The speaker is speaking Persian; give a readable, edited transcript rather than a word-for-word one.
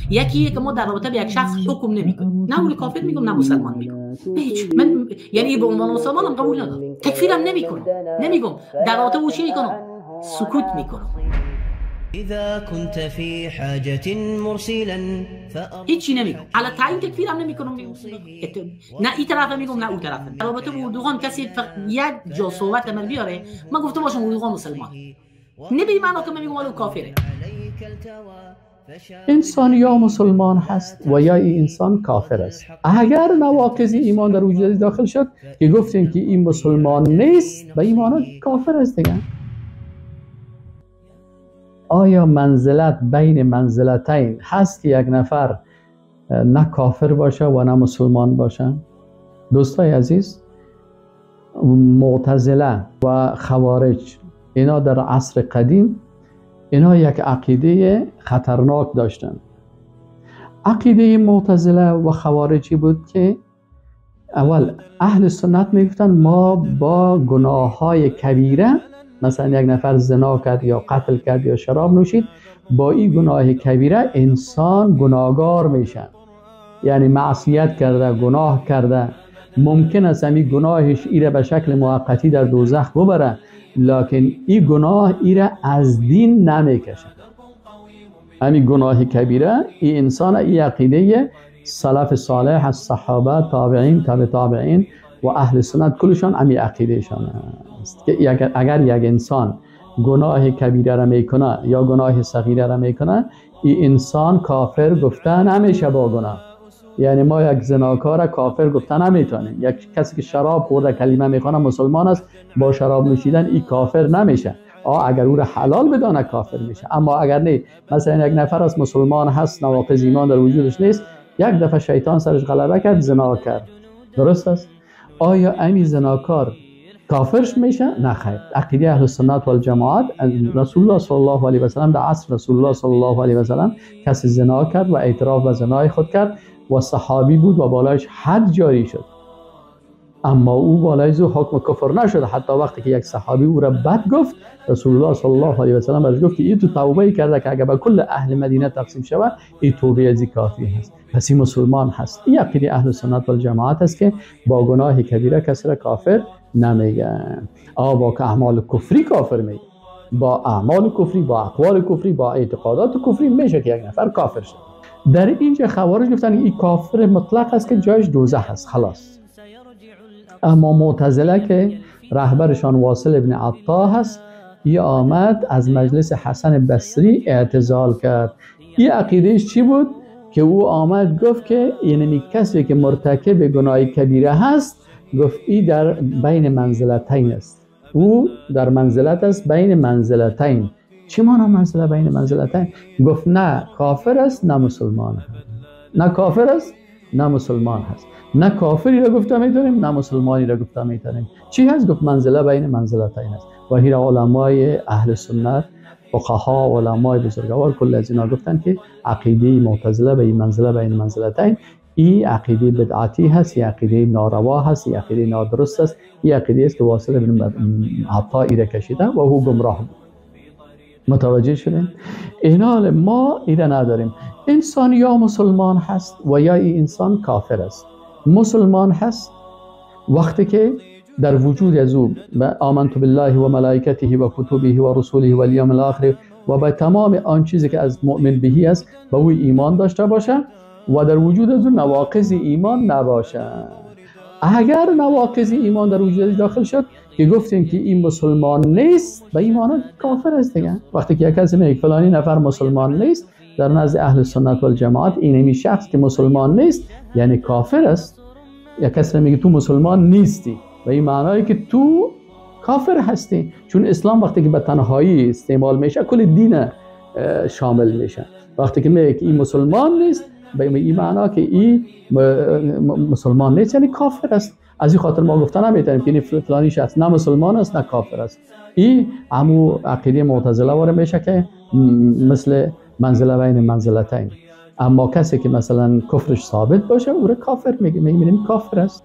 یکیه که ما در رابطه به یک شخص حکم نمیکنیم، نه اون کافر میگم نه مسلمان میگم. هیچ من یعنی به عنوان مسلمانم قبول ندارم، تکفیرم نمیگم، در رابطه او چی میکنم؟ سکوت میکنم. اذا كنت في حاجة مرسلا هیچی نمیگم، علی تعیین تکفیرم نمیکنم، نه این طرف میگم نه اون طرف. در رابطه با اردوغان کسی یک جا صحبت من بیاره، من گفتم باشم اردوغان مسلمان، نبی معنا که من میگم اون کافره. انسان یا مسلمان هست و یا این انسان کافر است. اگر نواقض ایمان در وجود داخل شد که گفتیم که این مسلمان نیست، به این معنی کافر است دیگه. آیا منزلت بین منزلتین هست که یک نفر نه کافر باشه و نه مسلمان باشه؟ دوستای عزیز، معتزله و خوارج اینا در عصر قدیم اینا یک عقیده خطرناک داشتن. عقیده معتزله و خوارجی بود که اول اهل سنت میگفتن ما با گناه های کبیره، مثلا یک نفر زنا کرد یا قتل کرد یا شراب نوشید، با این گناه کبیره انسان گناهگار میشه، یعنی معصیت کرده، گناه کرده، ممکن است همین گناهش ایره به شکل موقتی در دوزخ ببره، لکن این گناه ایره از دین نمیکشه. همین گناه کبیره این انسان، این عقیده سلف صالح از صحابه، تابعین، تابع تابعین و اهل سنت کلشان همین عقیده شان است که اگر یک انسان گناه کبیره را میکنه یا گناه صغیره را میکنه، این انسان کافر گفته نمیشه با گناه. یعنی ما یک زناکار کافر گفته نمیتونه. یک کسی که شراب خورده کلمه میخونه مسلمان است، با شراب نوشیدن این کافر نمیشه. اگر او را حلال بدانه کافر میشه. اما اگر نه، مثلا یک نفر از مسلمان هست، نواقض ایمان در وجودش نیست، یک دفعه شیطان سرش غلبه کرد، زنا کرد، درست است؟ آیا امی زناکار کافرش میشه؟ نه خیر. عقیده اهل سنت و الجماعت، رسول الله صلی الله علیه و سلم در عصر رسول الله صلی الله علیه و سلم کسی زنا کرد و اعتراف به زنای خود کرد و صحابی بود و بالایش حد جاری شد، اما او بالایش حکم کفر نشد. حتی وقتی که یک صحابی او را بد گفت، رسول الله صلی الله علیه و سلم برش گفت که این تو توبه کرده که اگر به کل اهل مدینه تقسیم شود این توبه از کافی هست، پس این مسلمان هست. این عقیده اهل سنت و الجماعت است که با گناه کبیره کسی را کافر نمیگن. با اعمال کفری کافر میگن، با اعمال کفری، با اقوال کفری، با اعتقادات کفری میشه که یک نفر کافر شد. در اینجا خوارج گفتن این کافر مطلق است که جایش دوزخ است، خلاص. اما معتزله که رهبرشان واصل ابن عطا هست، این آمد از مجلس حسن بصری اعتزال کرد. این عقیدهش چی بود؟ که او آمد گفت که یعنی کسی که مرتکب گناه کبیره هست، گفت این در بین منزلتین است، او در منزلت است بین منزلتین. چی معنی منزله بین منزلتین؟ گفت نه کافر است نه مسلمان هست، نه کافر است نه مسلمان هست، نه کافری را گفته میتونیم نه مسلمانی را گفته میتونیم. چی هست؟ گفت منزله بین منزلتین است. و هیر علمای اهل سنت، فقها، علمای بزرگوار کل از اینا گفتن که عقیده معتزله به این منزله بین منزلتین، این عقیده بدعتی هست، این عقیده ناروا هست، این عقیده نادرست است. این عقیده است که واصل ابن عطا ایره کشیده و او گمراه بود. متوجه شدیم؟ اینال ما ایره نداریم. انسان یا مسلمان هست و یا این انسان کافر است. مسلمان هست وقتی که در وجود از او آمنت بالله و ملائکته و کتبه و رسوله و الیوم الاخر و به تمام آن چیزی که از مؤمن بهی است به او ایمان داشته باشه و در وجود از او نواقض ایمان نباشه. اگر نواقض ایمان در وجود داخل شد که گفتیم که این مسلمان نیست، به این معنی کافر است دیگه. وقتی که یک کسی میگه فلانی نفر مسلمان نیست، در نزد اهل سنت و الجماعت این شخص که مسلمان نیست یعنی کافر است. یک کسی میگه تو مسلمان نیستی، به این معنی که تو کافر هستی، چون اسلام وقتی که به تنهایی استعمال میشه کل دین شامل میشه. وقتی که میگه این مسلمان نیست، به این معنی که این مسلمان نیست یعنی کافر است. از این خاطر ما گفتن نمیتونیم که این فلانی شخص نه مسلمان است نه کافر است. این همو عقیده معتزله واره میشه که مثل منزله بین منزلتین. اما کسی که مثلا کفرش ثابت باشه او را کافر میگیم کافر است.